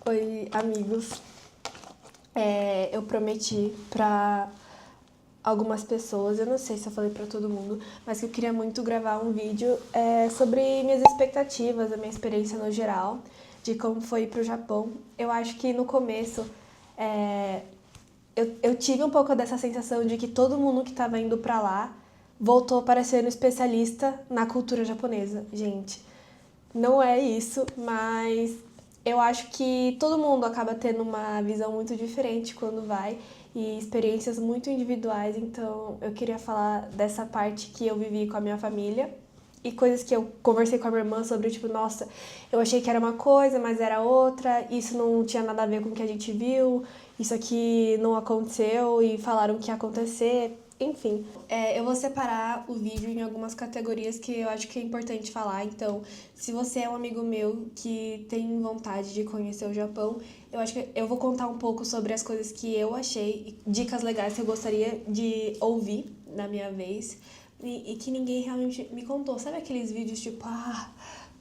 Oi, amigos. Eu prometi pra algumas pessoas, eu não sei se eu falei pra todo mundo, mas que eu queria muito gravar um vídeo sobre minhas expectativas, a minha experiência no geral, de como foi ir pro Japão. Eu acho que no começo eu tive um pouco dessa sensação de que todo mundo que estava indo pra lá voltou para ser um especialista na cultura japonesa. Gente, não é isso, mas eu acho que todo mundo acaba tendo uma visão muito diferente quando vai e experiências muito individuais, então eu queria falar dessa parte que eu vivi com a minha família e coisas que eu conversei com a minha irmã sobre, tipo, nossa, eu achei que era uma coisa, mas era outra, isso não tinha nada a ver com o que a gente viu, isso aqui não aconteceu e falaram que ia acontecer. Enfim, eu vou separar o vídeo em algumas categorias que eu acho que é importante falar. Então, se você é um amigo meu que tem vontade de conhecer o Japão, eu acho que eu vou contar um pouco sobre as coisas que eu achei, dicas legais que eu gostaria de ouvir na minha vez e que ninguém realmente me contou. Sabe aqueles vídeos tipo,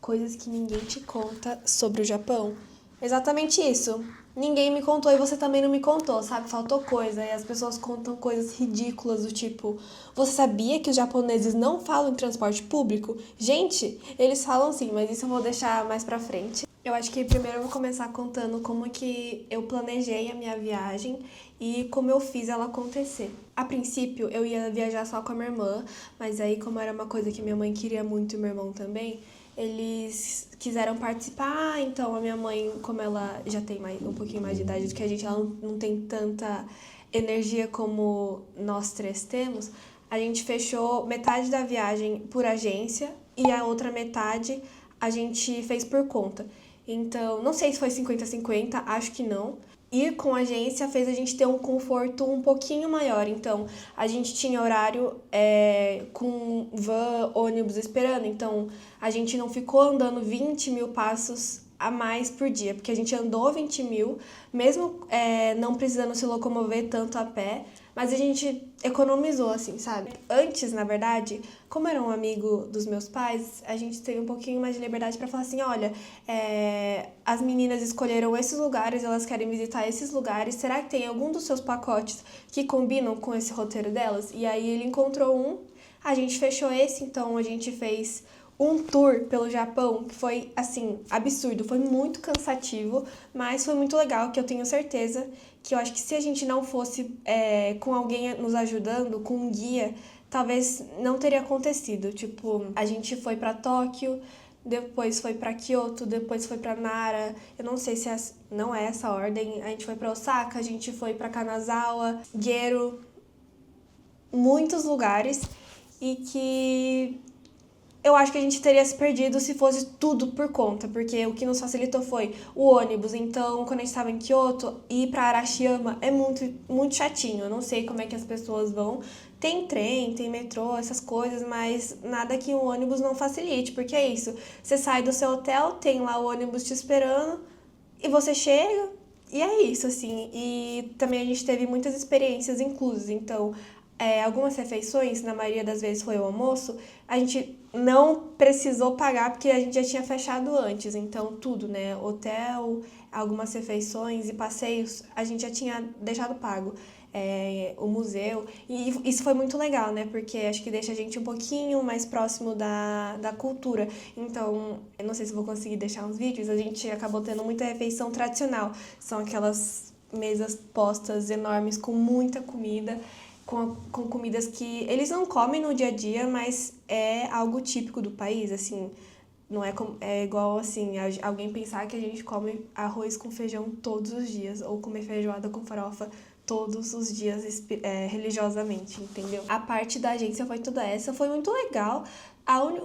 coisas que ninguém te conta sobre o Japão? Exatamente isso. Ninguém me contou e você também não me contou, sabe? Faltou coisa. E as pessoas contam coisas ridículas do tipo: você sabia que os japoneses não falam em transporte público? Gente, eles falam sim, mas isso eu vou deixar mais pra frente. Eu acho que primeiro eu vou começar contando como que eu planejei a minha viagem e como eu fiz ela acontecer. A princípio, eu ia viajar só com a minha irmã, mas aí como era uma coisa que minha mãe queria muito e meu irmão também, eles quiseram participar, então a minha mãe, como ela já tem um pouquinho mais de idade do que a gente, ela não tem tanta energia como nós três temos, a gente fechou metade da viagem por agência e a outra metade a gente fez por conta. Então, não sei se foi 50-50, acho que não. Ir com a agência fez a gente ter um conforto um pouquinho maior. Então, a gente tinha horário com van, ônibus esperando. Então, a gente não ficou andando 20 mil passos a mais por dia, porque a gente andou 20 mil, mesmo não precisando se locomover tanto a pé, mas a gente economizou, assim, sabe? Antes, na verdade, como era um amigo dos meus pais, a gente teve um pouquinho mais de liberdade para falar assim, olha, as meninas escolheram esses lugares, elas querem visitar esses lugares, será que tem algum dos seus pacotes que combinam com esse roteiro delas? E aí ele encontrou um, a gente fechou esse, então a gente fez um tour pelo Japão que foi, assim, absurdo. Foi muito cansativo, mas foi muito legal, que eu tenho certeza que eu acho que se a gente não fosse com alguém nos ajudando, com um guia, talvez não teria acontecido. Tipo, a gente foi pra Tóquio, depois foi pra Kyoto, depois foi pra Nara. Eu não sei se não é essa ordem. A gente foi pra Osaka, a gente foi pra Kanazawa, Gero, muitos lugares e que eu acho que a gente teria se perdido se fosse tudo por conta, porque o que nos facilitou foi o ônibus. Então, quando a gente estava em Kyoto, ir para Arashiyama é muito, muito chatinho. Eu não sei como é que as pessoas vão. Tem trem, tem metrô, essas coisas, mas nada que um ônibus não facilite, porque é isso. Você sai do seu hotel, tem lá o ônibus te esperando, e você chega, e é isso, assim. E também a gente teve muitas experiências inclusas. Então, algumas refeições, na maioria das vezes foi o almoço, a gente não precisou pagar porque a gente já tinha fechado antes. Então, tudo, né? Hotel, algumas refeições e passeios, a gente já tinha deixado pago. O museu. E isso foi muito legal, né? Porque acho que deixa a gente um pouquinho mais próximo da cultura. Então, eu não sei se vou conseguir deixar uns vídeos, a gente acabou tendo muita refeição tradicional. São aquelas mesas postas enormes com muita comida, com comidas que eles não comem no dia a dia, mas é algo típico do país, assim. Não é igual, assim, alguém pensar que a gente come arroz com feijão todos os dias, ou comer feijoada com farofa todos os dias religiosamente, entendeu? A parte da agência foi toda essa, foi muito legal.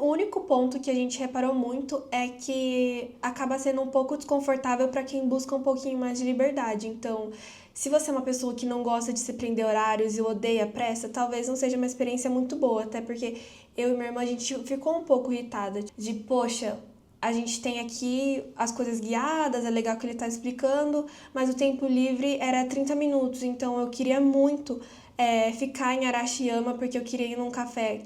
O único ponto que a gente reparou muito é que acaba sendo um pouco desconfortável para quem busca um pouquinho mais de liberdade. Então, se você é uma pessoa que não gosta de se prender horários e odeia pressa, talvez não seja uma experiência muito boa, até porque eu e minha irmã, a gente ficou um pouco irritada de, poxa, a gente tem aqui as coisas guiadas, é legal que ele tá explicando, mas o tempo livre era 30 minutos, então eu queria muito ficar em Arashiyama, porque eu queria ir num café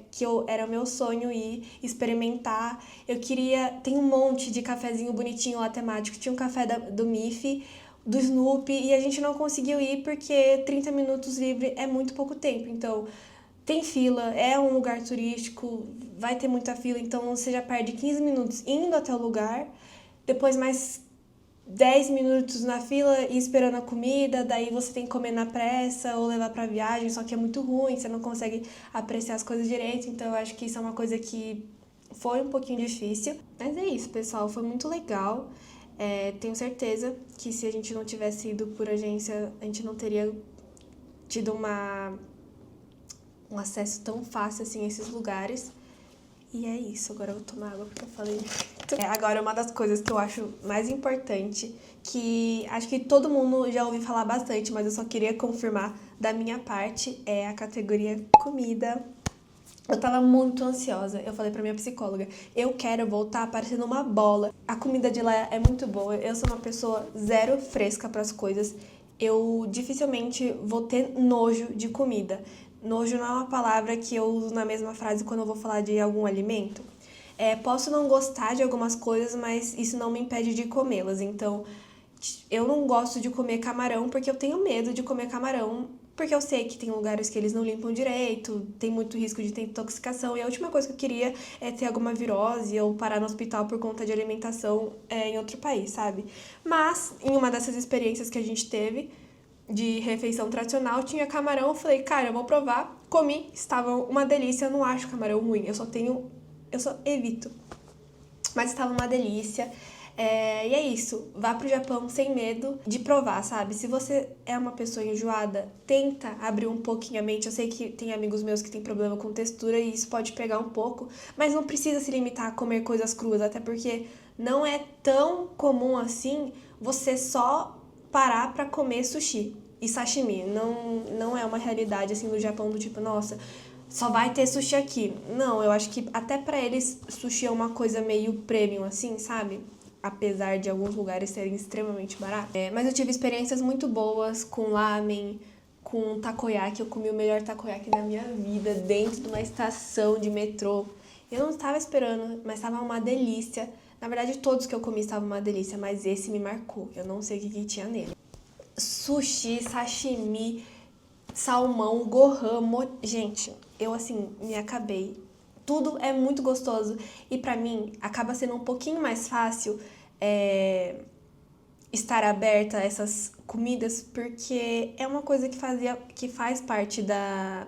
era meu sonho ir experimentar. Eu queria. Tem um monte de cafezinho bonitinho lá temático. Tinha um café do Miffy, do Snoopy, e a gente não conseguiu ir porque 30 minutos livre é muito pouco tempo. Então, tem fila, é um lugar turístico, vai ter muita fila, então você já perde 15 minutos indo até o lugar, depois mais 10 minutos na fila e esperando a comida, daí você tem que comer na pressa ou levar pra viagem, só que é muito ruim, você não consegue apreciar as coisas direito, então eu acho que isso é uma coisa que foi um pouquinho difícil. Mas é isso, pessoal, foi muito legal. Tenho certeza que se a gente não tivesse ido por agência, a gente não teria tido um acesso tão fácil assim a esses lugares. E é isso, agora eu vou tomar água porque eu falei muito. Agora, uma das coisas que eu acho mais importante, que acho que todo mundo já ouviu falar bastante, mas eu só queria confirmar da minha parte, é a categoria comida. Eu tava muito ansiosa, eu falei pra minha psicóloga, eu quero voltar parecendo uma bola. A comida de lá é muito boa, eu sou uma pessoa zero fresca pras coisas, eu dificilmente vou ter nojo de comida. Nojo não é uma palavra que eu uso na mesma frase quando eu vou falar de algum alimento. Posso não gostar de algumas coisas, mas isso não me impede de comê-las. Então, eu não gosto de comer camarão porque eu tenho medo de comer camarão, porque eu sei que tem lugares que eles não limpam direito, tem muito risco de ter intoxicação, e a última coisa que eu queria é ter alguma virose ou parar no hospital por conta de alimentação em outro país, sabe? Mas, em uma dessas experiências que a gente teve, de refeição tradicional, tinha camarão, eu falei, cara, eu vou provar, comi, estava uma delícia, eu não acho camarão ruim, eu só evito, mas estava uma delícia. E é isso, vá pro Japão sem medo de provar, sabe? Se você é uma pessoa enjoada, tenta abrir um pouquinho a mente. Eu sei que tem amigos meus que têm problema com textura e isso pode pegar um pouco, mas não precisa se limitar a comer coisas cruas, até porque não é tão comum assim você só parar pra comer sushi e sashimi. Não é uma realidade assim no Japão do tipo, nossa, só vai ter sushi aqui. Não, eu acho que até pra eles sushi é uma coisa meio premium assim, sabe? Apesar de alguns lugares serem extremamente baratos. Mas eu tive experiências muito boas com lamen, com takoyaki. Eu comi o melhor takoyaki da minha vida dentro de uma estação de metrô. Eu não estava esperando, mas estava uma delícia. Na verdade, todos que eu comi estavam uma delícia, mas esse me marcou. Eu não sei o que tinha nele. Sushi, sashimi, salmão, gohan, gente, eu assim, me acabei. Tudo é muito gostoso e pra mim acaba sendo um pouquinho mais fácil estar aberta a essas comidas porque é uma coisa que faz parte da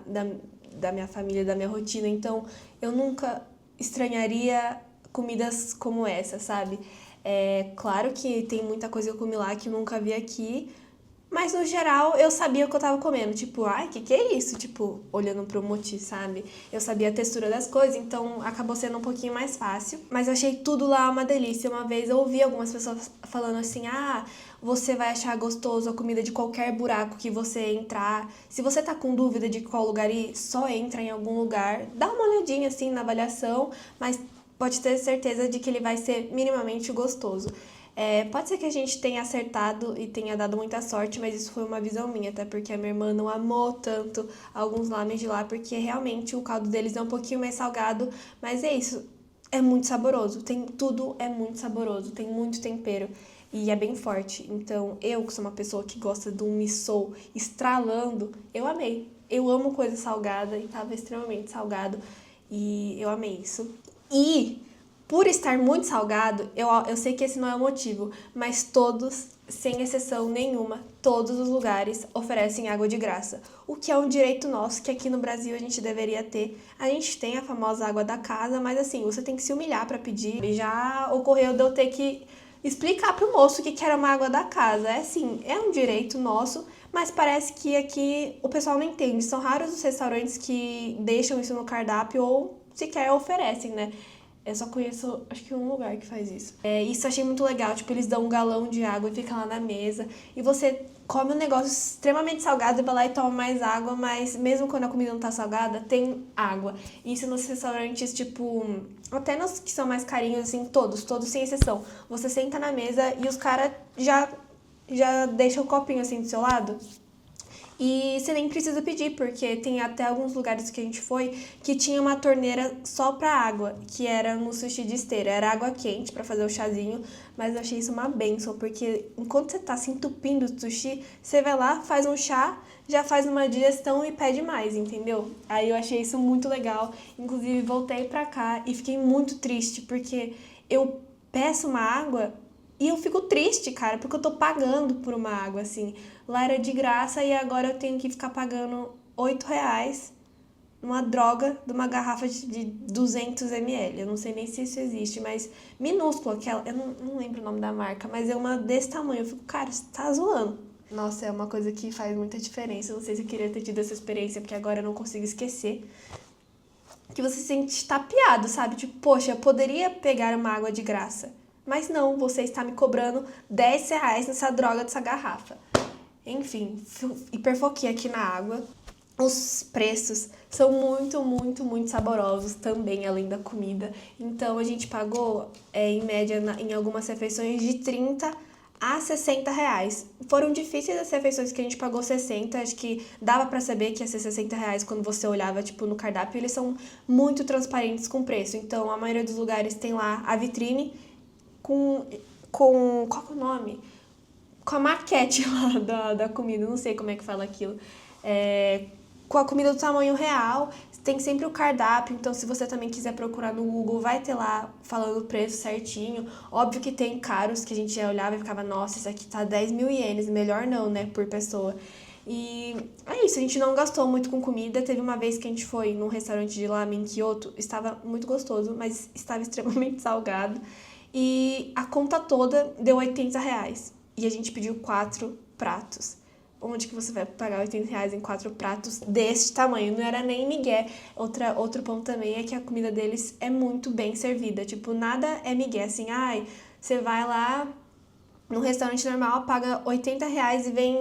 minha família, da minha rotina, então eu nunca estranharia comidas como essa, sabe? Claro que tem muita coisa que eu comi lá que eu nunca vi aqui, mas, no geral, eu sabia o que eu tava comendo. Tipo, ai, que é isso? Tipo, olhando pro moti, sabe? Eu sabia a textura das coisas, então acabou sendo um pouquinho mais fácil. Mas eu achei tudo lá uma delícia. Uma vez eu ouvi algumas pessoas falando assim, você vai achar gostoso a comida de qualquer buraco que você entrar. Se você tá com dúvida de qual lugar ir, só entra em algum lugar. Dá uma olhadinha, assim, na avaliação, mas pode ter certeza de que ele vai ser minimamente gostoso. Pode ser que a gente tenha acertado e tenha dado muita sorte, mas isso foi uma visão minha, até porque a minha irmã não amou tanto alguns lamen de lá, porque realmente o caldo deles é um pouquinho mais salgado, mas é isso, é muito saboroso, tudo é muito saboroso, tem muito tempero e é bem forte. Então, eu que sou uma pessoa que gosta de um missô estralando, eu amei. Eu amo coisa salgada e tava extremamente salgado e eu amei isso. E por estar muito salgado, eu sei que esse não é o motivo, mas todos, sem exceção nenhuma, todos os lugares oferecem água de graça. O que é um direito nosso, que aqui no Brasil a gente deveria ter. A gente tem a famosa água da casa, mas assim, você tem que se humilhar para pedir. Já ocorreu de eu ter que explicar pro moço que era uma água da casa. É um direito nosso, mas parece que aqui o pessoal não entende. São raros os restaurantes que deixam isso no cardápio ou sequer oferecem, né? Eu só conheço, acho que um lugar que faz isso. Isso eu achei muito legal, tipo, eles dão um galão de água e fica lá na mesa. E você come um negócio extremamente salgado e vai lá e toma mais água, mas mesmo quando a comida não tá salgada, tem água. Isso nos restaurantes, tipo, até nos que são mais carinhos, assim, todos sem exceção. Você senta na mesa e os caras já deixam o copinho assim do seu lado. E você nem precisa pedir, porque tem até alguns lugares que a gente foi que tinha uma torneira só pra água, que era no sushi de esteira. Era água quente pra fazer o chazinho, mas eu achei isso uma bênção, porque enquanto você tá se entupindo do sushi, você vai lá, faz um chá, já faz uma digestão e pede mais, entendeu? Aí eu achei isso muito legal. Inclusive, voltei pra cá e fiquei muito triste, porque eu peço uma água e eu fico triste, cara, porque eu tô pagando por uma água, assim. Lá era de graça e agora eu tenho que ficar pagando R$ 8 numa droga de uma garrafa de 200 ml. Eu não sei nem se isso existe, mas minúscula, aquela. Eu não lembro o nome da marca, mas é uma desse tamanho. Eu fico, cara, você tá zoando. Nossa, é uma coisa que faz muita diferença. Eu não sei se eu queria ter tido essa experiência, porque agora eu não consigo esquecer. Que você se sente tapeado, sabe? Tipo, poxa, eu poderia pegar uma água de graça. Mas não, você está me cobrando R$ 10 nessa droga dessa garrafa. Enfim, hiperfoquei aqui na água. Os preços são muito, muito, muito saborosos também, além da comida. Então, a gente pagou, em média, em algumas refeições, de 30 a R$ 60. Foram difíceis as refeições que a gente pagou 60. Acho que dava pra saber que ia ser R$ 60 quando você olhava, tipo, no cardápio. Eles são muito transparentes com o preço. Então, a maioria dos lugares tem lá a vitrine com qual que é o nome? Com a maquete lá da comida, não sei como é que fala aquilo. Com a comida do tamanho real, tem sempre o cardápio, então se você também quiser procurar no Google, vai ter lá falando o preço certinho. Óbvio que tem caros que a gente já olhava e ficava, nossa, isso aqui tá 10.000 ienes, melhor não, né, por pessoa. E é isso, a gente não gastou muito com comida. Teve uma vez que a gente foi num restaurante de lamen em Kyoto, estava muito gostoso, mas estava extremamente salgado. E a conta toda deu R$ 80. E a gente pediu 4 pratos. Onde que você vai pagar R$ 80 em 4 pratos desse tamanho? Não era nem migué. Outro ponto também é que a comida deles é muito bem servida. Tipo, nada é migué, assim, ai, você vai lá no restaurante normal, paga R$ 80 e vem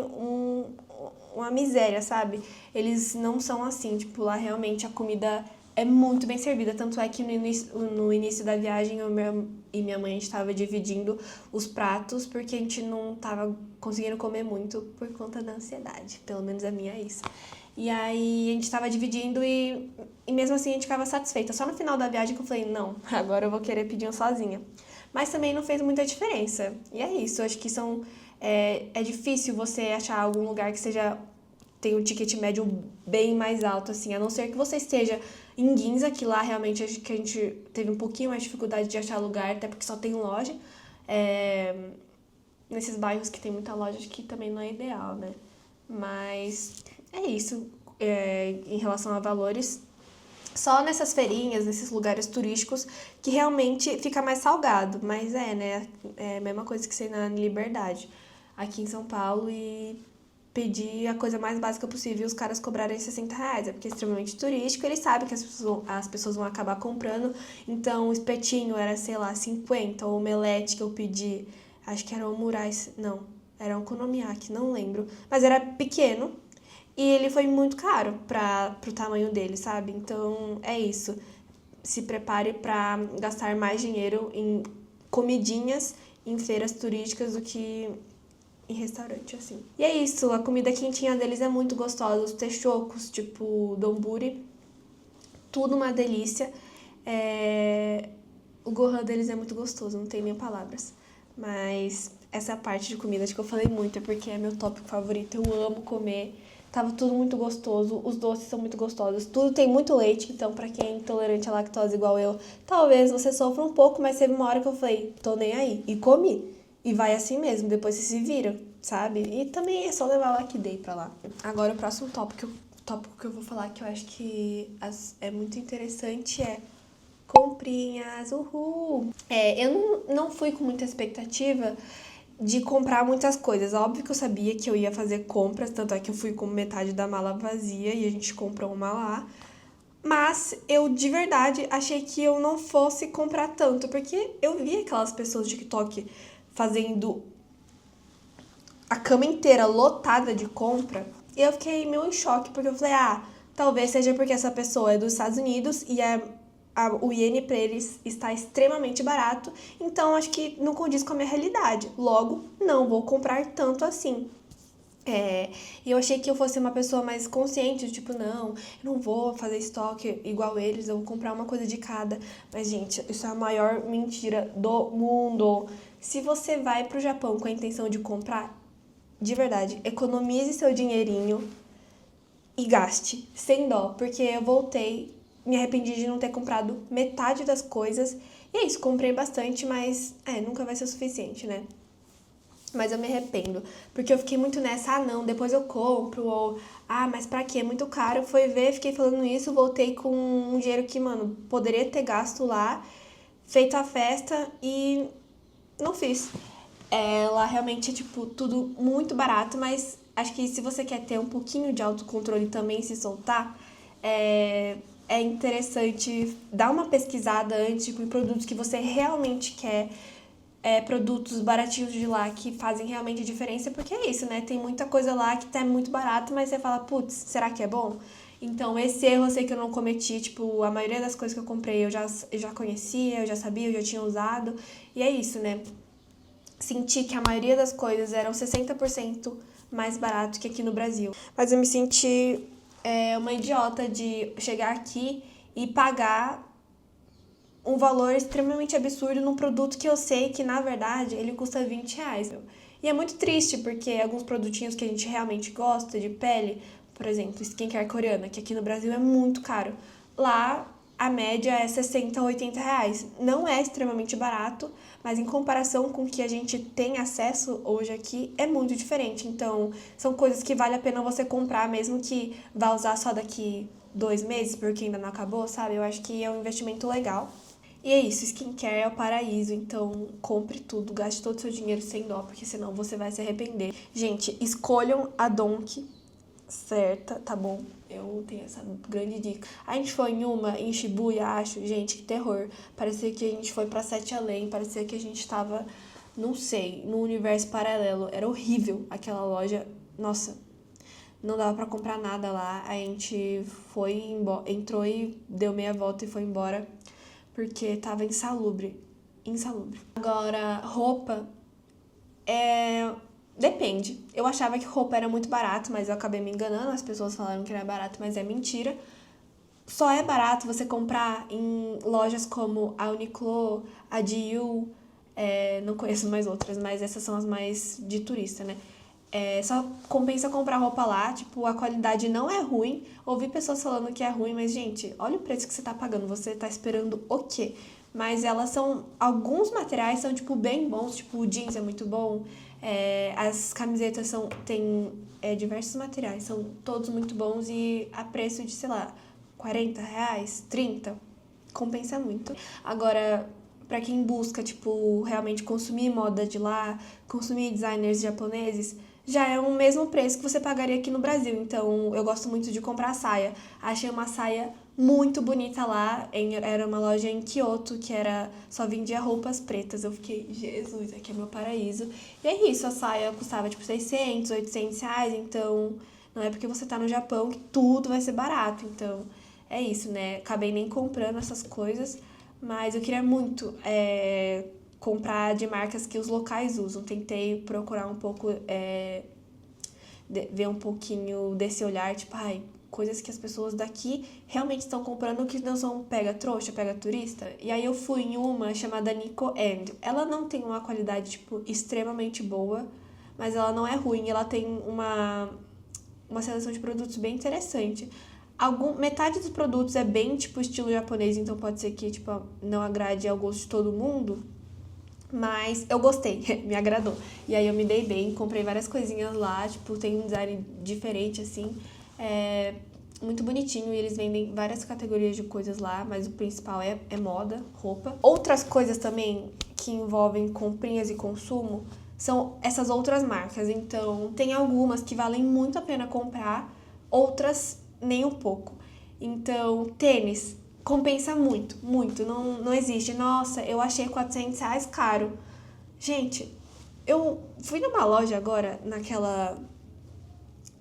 uma miséria, sabe? Eles não são assim, tipo, lá realmente a comida é muito bem servida, tanto é que no início da viagem eu e minha mãe a gente tava dividindo os pratos porque a gente não tava conseguindo comer muito por conta da ansiedade, pelo menos a minha é isso. E aí a gente tava dividindo e mesmo assim a gente ficava satisfeita. Só no final da viagem que eu falei, não, agora eu vou querer pedir um sozinha. Mas também não fez muita diferença. E é isso, eu acho que é difícil você achar algum lugar que tem um ticket médio bem mais alto, assim, a não ser que você esteja em Ginza, que lá realmente acho que a gente teve um pouquinho mais de dificuldade de achar lugar, até porque só tem loja. Nesses bairros que tem muita loja, acho que também não é ideal, né? Mas é isso, em relação a valores. Só nessas feirinhas, nesses lugares turísticos, que realmente fica mais salgado. Mas né? É a mesma coisa que ser na Liberdade, aqui em São Paulo, e pedir a coisa mais básica possível e os caras cobrarem R$ 60. É porque é extremamente turístico, eles sabem que as pessoas vão acabar comprando. Então, o espetinho era, sei lá, 50. O omelete que eu pedi, acho que era o murais, não, era um okonomiyaki, não lembro. Mas era pequeno e ele foi muito caro pro tamanho dele, sabe? Então, é isso. Se prepare para gastar mais dinheiro em comidinhas em feiras turísticas do que em restaurante, assim. E é isso, a comida quentinha deles é muito gostosa. Os techokos, tipo donburi, tudo uma delícia. O gohan deles é muito gostoso, não tem nem palavras. Mas essa parte de comida, acho que eu falei muito, é porque é meu tópico favorito. Eu amo comer. Tava tudo muito gostoso, os doces são muito gostosos, tudo tem muito leite, então pra quem é intolerante à lactose igual eu, talvez você sofra um pouco, mas teve uma hora que eu falei, tô nem aí, e comi. E vai assim mesmo, depois você se vira, sabe? E também é só levar o Lucky Day pra lá. Agora o próximo tópico que eu vou falar, que eu acho que é muito interessante, é comprinhas, uhul! Eu não fui com muita expectativa de comprar muitas coisas. Óbvio que eu sabia que eu ia fazer compras, tanto é que eu fui com metade da mala vazia e a gente comprou uma lá. Mas eu de verdade achei que eu não fosse comprar tanto, porque eu vi aquelas pessoas do TikTok fazendo a cama inteira lotada de compra, e eu fiquei meio em choque, porque eu falei, talvez seja porque essa pessoa é dos Estados Unidos e o iene para eles está extremamente barato, então acho que não condiz com a minha realidade. Logo, não vou comprar tanto assim. E eu achei que eu fosse uma pessoa mais consciente, tipo, não, eu não vou fazer estoque igual eles, eu vou comprar uma coisa de cada. Mas, gente, isso é a maior mentira do mundo. Se você vai pro Japão com a intenção de comprar, de verdade, economize seu dinheirinho e gaste, sem dó, porque eu voltei, me arrependi de não ter comprado metade das coisas. E é isso, comprei bastante, mas nunca vai ser o suficiente, né? Mas eu me arrependo, porque eu fiquei muito nessa, não, depois eu compro, ou, mas pra quê? É muito caro. Foi ver, fiquei falando isso, voltei com um dinheiro que, mano, poderia ter gasto lá, feito a festa e não fiz. Lá realmente é, tipo, tudo muito barato, mas acho que se você quer ter um pouquinho de autocontrole também, se soltar, é interessante dar uma pesquisada antes, tipo, em produtos que você realmente quer, produtos baratinhos de lá que fazem realmente diferença, porque é isso, né? Tem muita coisa lá que tá muito barato, mas você fala, putz, será que é bom? Então, esse erro eu sei que eu não cometi, tipo, a maioria das coisas que eu comprei eu já conhecia, eu já sabia, eu já tinha usado, e é isso, né? Senti que a maioria das coisas eram 60% mais barato que aqui no Brasil. Mas eu me senti uma idiota de chegar aqui e pagar um valor extremamente absurdo num produto que eu sei que, na verdade, ele custa R$ 20. E é muito triste, porque alguns produtinhos que a gente realmente gosta, de pele, por exemplo, skincare coreana, que aqui no Brasil é muito caro. Lá, a média é 60 a R$ 80. Não é extremamente barato, mas em comparação com o que a gente tem acesso hoje aqui, é muito diferente. Então, são coisas que vale a pena você comprar, mesmo que vá usar só daqui 2 meses, porque ainda não acabou, sabe? Eu acho que é um investimento legal. E é isso, skincare é o paraíso, então compre tudo, gaste todo o seu dinheiro sem dó, porque senão você vai se arrepender. Gente, escolham a Donk certa, tá bom? Eu tenho essa grande dica. A gente foi em Shibuya, acho, gente, que terror. Parecia que a gente foi pra Sete Além, parecia que a gente tava, não sei, num universo paralelo. Era horrível aquela loja. Nossa, não dava pra comprar nada lá. A gente entrou e deu meia volta e foi embora porque tava insalubre. Insalubre. Agora, roupa depende. Eu achava que roupa era muito barato, mas eu acabei me enganando. As pessoas falaram que era barato, mas é mentira. Só é barato você comprar em lojas como a Uniqlo, a GU, não conheço mais outras, mas essas são as mais de turista, né? Só compensa comprar roupa lá, tipo, a qualidade não é ruim. Ouvi pessoas falando que é ruim, mas, gente, olha o preço que você tá pagando, você tá esperando o quê? Mas alguns materiais são, tipo, bem bons, tipo, o jeans é muito bom, as camisetas tem diversos materiais, são todos muito bons e a preço de, sei lá, R$ 40, 30, compensa muito. Agora, pra quem busca, tipo, realmente consumir moda de lá, consumir designers japoneses, já é o mesmo preço que você pagaria aqui no Brasil. Então, eu gosto muito de comprar saia. Achei uma saia muito bonita lá. Era uma loja em Kyoto que só vendia roupas pretas. Eu fiquei, Jesus, aqui é meu paraíso. E é isso, a saia custava tipo 600, 800 reais. Então, não é porque você tá no Japão que tudo vai ser barato. Então, é isso, né? Acabei nem comprando essas coisas. Mas eu queria muito comprar de marcas que os locais usam. Tentei procurar um pouco, ver um pouquinho desse olhar, tipo, coisas que as pessoas daqui realmente estão comprando que não são pega trouxa, pega turista. E aí eu fui em uma chamada Nico And. Ela não tem uma qualidade, tipo, extremamente boa, mas ela não é ruim. Ela tem uma seleção de produtos bem interessante. Metade dos produtos é bem, tipo, estilo japonês, então pode ser que, tipo, não agrade ao gosto de todo mundo, mas eu gostei, me agradou. E aí eu me dei bem, comprei várias coisinhas lá, tipo, tem um design diferente, assim, muito bonitinho, e eles vendem várias categorias de coisas lá, mas o principal é moda, roupa. Outras coisas também que envolvem comprinhas e consumo são essas outras marcas, então tem algumas que valem muito a pena comprar, outras nem um pouco. Então, tênis compensa muito, muito. Não existe. Nossa, eu achei R$ 400 caro. Gente, eu fui numa loja agora, naquela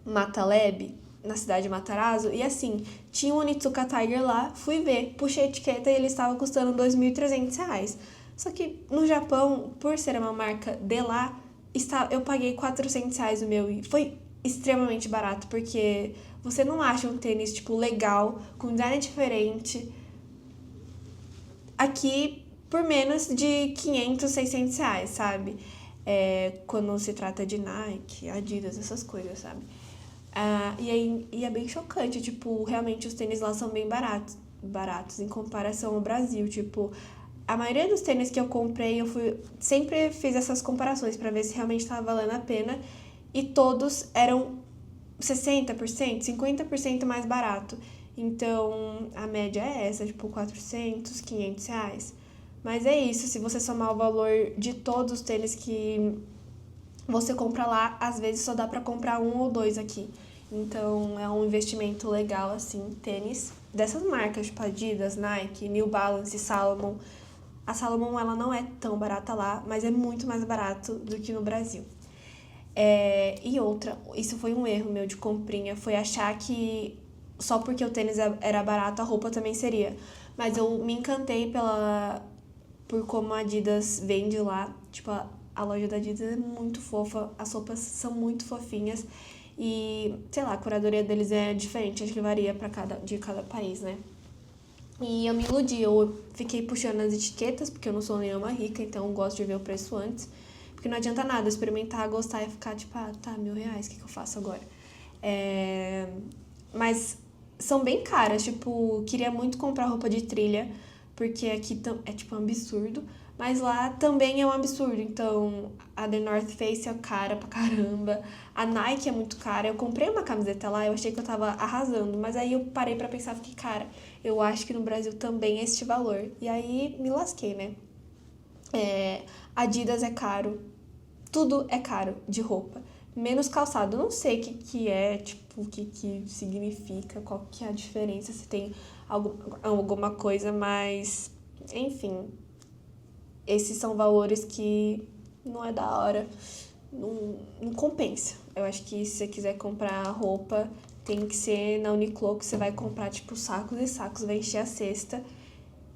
Matalab, na cidade de Matarazzo, e assim, tinha um Onitsuka Tiger lá, fui ver, puxei a etiqueta e ele estava custando R$ 2.300. Só que no Japão, por ser uma marca de lá, eu paguei R$ 400 o meu e foi extremamente barato, porque você não acha um tênis, tipo, legal, com design diferente, aqui por menos de R$ 500, R$ 600, sabe? Quando se trata de Nike, Adidas, essas coisas, sabe? E é bem chocante, tipo, realmente os tênis lá são bem baratos em comparação ao Brasil, tipo, a maioria dos tênis que eu comprei, sempre fiz essas comparações pra ver se realmente tava valendo a pena, e todos eram 60%, 50% mais barato. Então, a média é essa, tipo, R$ 400, R$ 500. Mas é isso, se você somar o valor de todos os tênis que você compra lá, às vezes só dá pra comprar um ou dois aqui. Então, é um investimento legal, assim, tênis dessas marcas, tipo Adidas, Nike, New Balance, Salomon. A Salomon, ela não é tão barata lá, mas é muito mais barato do que no Brasil. E outra, isso foi um erro meu de comprinha, foi achar que só porque o tênis era barato, a roupa também seria. Mas eu me encantei por como a Adidas vende lá. Tipo, a loja da Adidas é muito fofa, as roupas são muito fofinhas. E, sei lá, a curadoria deles é diferente, acho que varia de cada país, né? E eu me iludi, eu fiquei puxando as etiquetas, porque eu não sou nenhuma rica, então eu gosto de ver o preço antes. Porque não adianta nada experimentar, gostar e ficar tipo, tá, R$ 1.000, o que eu faço agora? Mas são bem caras, tipo, queria muito comprar roupa de trilha, porque aqui é tipo um absurdo, mas lá também é um absurdo. Então, a The North Face é cara pra caramba, a Nike é muito cara. Eu comprei uma camiseta lá, eu achei que eu tava arrasando, mas aí eu parei pra pensar, fiquei, cara, eu acho que no Brasil também é este valor. E aí me lasquei, né? Adidas é caro, tudo é caro de roupa. Menos calçado. Eu não sei o que é, tipo, o que significa, qual que é a diferença, se tem alguma coisa, mas, enfim, esses são valores que não é da hora, não compensa. Eu acho que se você quiser comprar roupa, tem que ser na Uniqlo, que você vai comprar, tipo, sacos e sacos, vai encher a cesta.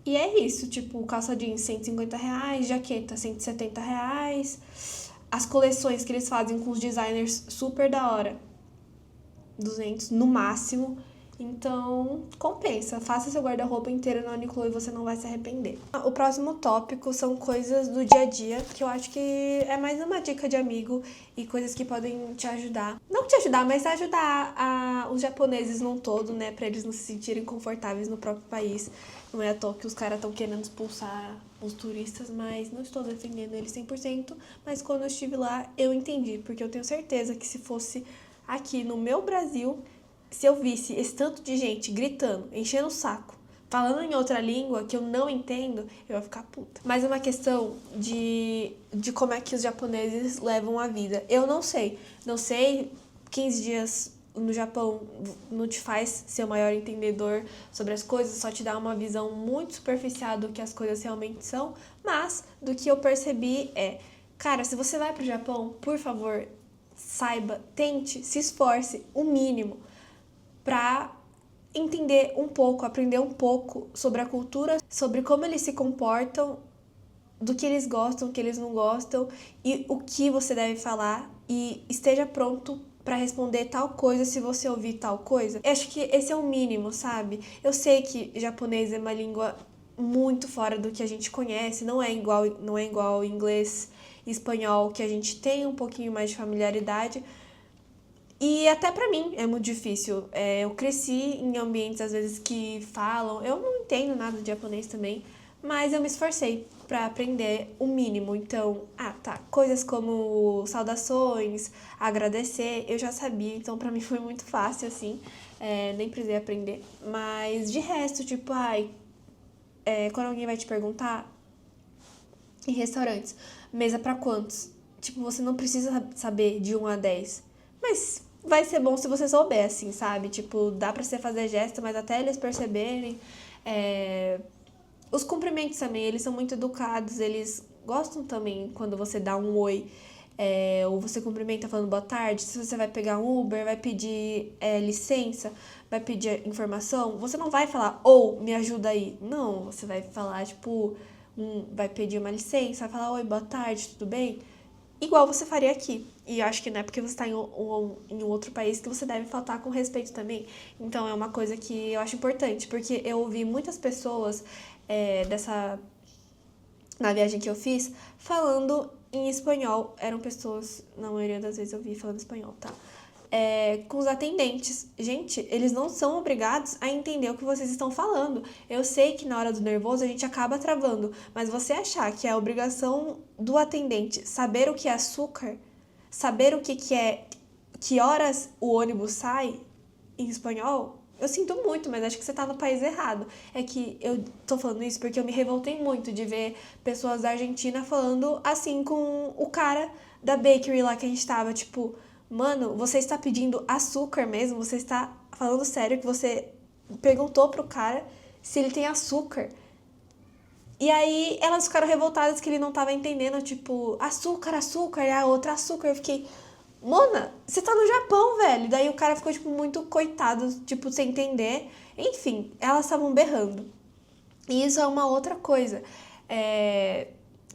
E é isso, tipo, calça jeans R$ 150, jaqueta R$ 170. As coleções que eles fazem com os designers super da hora, 200 no máximo. Então, compensa. Faça seu guarda-roupa inteiro na Uniqlo e você não vai se arrepender. O próximo tópico são coisas do dia a dia, que eu acho que é mais uma dica de amigo e coisas que podem te ajudar. Não te ajudar, mas ajudar os japoneses num todo, né? Pra eles não se sentirem confortáveis no próprio país. Não é à toa que os caras estão querendo expulsar os turistas, mas não estou defendendo eles 100%. Mas quando eu estive lá, eu entendi, porque eu tenho certeza que se fosse aqui no meu Brasil, se eu visse esse tanto de gente gritando, enchendo o saco, falando em outra língua que eu não entendo, eu ia ficar puta. Mas é uma questão de como é que os japoneses levam a vida. Eu não sei. Não sei, 15 dias no Japão não te faz ser o maior entendedor sobre as coisas, só te dá uma visão muito superficial do que as coisas realmente são, mas do que eu percebi cara, se você vai pro Japão, por favor, saiba, tente, se esforce o mínimo para entender um pouco, aprender um pouco sobre a cultura, sobre como eles se comportam, do que eles gostam, o que eles não gostam e o que você deve falar, e esteja pronto para responder tal coisa se você ouvir tal coisa. Eu acho que esse é o mínimo, sabe? Eu sei que japonês é uma língua muito fora do que a gente conhece, não é igual inglês e espanhol, que a gente tem um pouquinho mais de familiaridade. E até pra mim é muito difícil. Eu cresci em ambientes, às vezes, que falam. Eu não entendo nada de japonês também, mas eu me esforcei pra aprender o mínimo. Então, tá. Coisas como saudações, agradecer, eu já sabia. Então, pra mim foi muito fácil, assim. Nem precisei aprender. Mas de resto, tipo, quando alguém vai te perguntar, em restaurantes, mesa pra quantos? Tipo, você não precisa saber de 1 a 10. Mas vai ser bom se você souber, assim, sabe? Tipo, dá pra você fazer gesto, mas até eles perceberem. Os cumprimentos também, eles são muito educados, eles gostam também quando você dá um oi, ou você cumprimenta falando boa tarde. Se você vai pegar um Uber, vai pedir licença, vai pedir informação, você não vai falar, ou me ajuda aí. Não, você vai falar, tipo, vai pedir uma licença, vai falar, oi, boa tarde, tudo bem? Igual você faria aqui. E eu acho que não é porque você está em um outro país que você deve faltar com respeito também. Então é uma coisa que eu acho importante, porque eu ouvi muitas pessoas na viagem que eu fiz falando em espanhol. Eram pessoas, na maioria das vezes eu vi falando espanhol, tá? Com os atendentes. Gente, eles não são obrigados a entender o que vocês estão falando. Eu sei que na hora do nervoso a gente acaba travando, mas você achar que é a obrigação do atendente saber o que é açúcar, saber o que é, que horas o ônibus sai em espanhol, eu sinto muito, mas acho que você tá no país errado. É que eu tô falando isso porque eu me revoltei muito de ver pessoas da Argentina falando assim com o cara da bakery lá que a gente tava, tipo, mano, você está pedindo açúcar mesmo? Você está falando sério que você perguntou pro cara se ele tem açúcar? E aí elas ficaram revoltadas que ele não tava entendendo, tipo, açúcar, açúcar, e a outra açúcar. Eu fiquei, Mona, você tá no Japão, velho. Daí o cara ficou, tipo, muito coitado, tipo, sem entender. Enfim, elas estavam berrando. E isso é uma outra coisa.